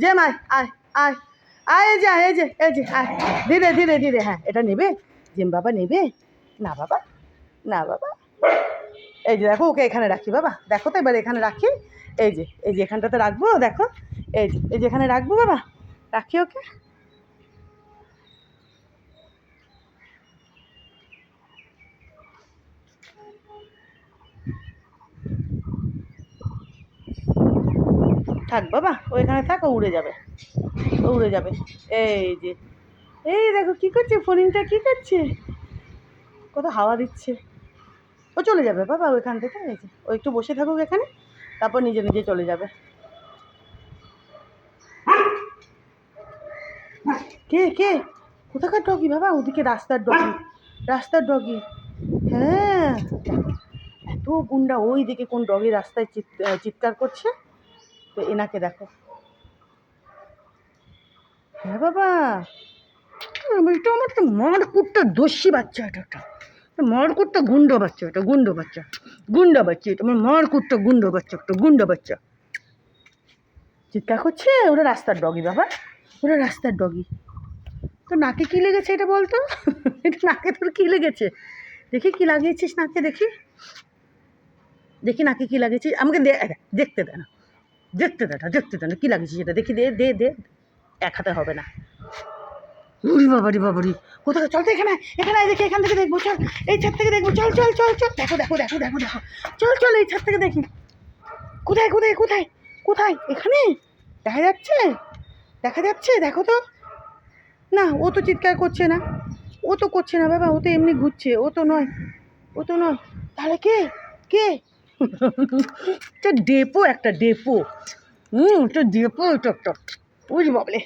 যে মাই আয় আয় আয়, এই যে এই যে এই যে আয়, ধীরে ধীরে ধীরে। হ্যাঁ, এটা নেবে জিম বাবা, নেবে না বাবা, না বাবা। এই যে দেখো, ওকে এখানে রাখি বাবা, দেখো তো এবার এখানে রাখি। এই যে এখানটাতে রাখবো, দেখো এই যে এখানে রাখবো বাবা, রাখি ওকে। থাক বাবা, ও এখানে থাক, ও উড়ে যাবে, ও উড়ে যাবে। এই যে এই দেখো কী করছে, ফড়িংটা কী করছে, কত হাওয়া দিচ্ছে। ও চলে যাবে বাবা ওইখান থেকে। এই যে ও একটু বসে থাকুক এখানে, তারপর নিজে নিজে চলে যাবে। কে কে কোথাকার ডগি বাবা? ওদিকে রাস্তার ডগি, রাস্তার ডগি। হ্যাঁ, এত গুন্ডা, ওই দিকে কোন ডগি রাস্তায় চিৎকার করছে, তো এনাকে দেখো। হ্যাঁ বাবা, এটা আমার একটা মারকুট্টা দস্যি বাচ্চা, এটা একটা মারকুট্টা গুন্ডা বাচ্চা, এটা গুন্ডা বাচ্চা, গুন্ডা বাচ্চা, এটা আমার মারকুট্টা গুন্ডা বাচ্চা, একটা গুন্ডা বাচ্চা চিৎকার করছে। ওরা রাস্তার ডগি বাবা, ওরা রাস্তার ডগি। তো নাকে কী লেগেছে এটা বলতো? এটা নাকে তোর কী লেগেছে? দেখি কী লাগিয়েছিস নাকে, দেখি দেখি নাকে কী লাগিয়েছিস, আমাকে দেখতে দে না, দেখতে দে না, দেখতে দে না কী লাগিয়েছিস এটা দেখি, দে দে দে। এক হাতে হবে না। উরি বাবারি বাবারি, কোথায়? চল তো এখানে, এখানে দেখি, এখান থেকে দেখবো, চল এই ছাদ থেকে দেখবো, চল চল চল চল। দেখো দেখো দেখো দেখো দেখো, চল চল এই ছাদ থেকে দেখি। কোথায় কোথায় কোথায় কোথায়? এখানে দেখা যাচ্ছে, দেখা যাচ্ছে, দেখো তো। না, ও তো চিৎকার করছে না, ও তো করছে না বাবা, ও তো এমনি ঘুরছে, ও তো নয়, ও তো নয়। তাহলে কে কে? এটা ডেপো, একটা ডেপো, এটা ডেপো, এটা একটা। ওই বাবলে।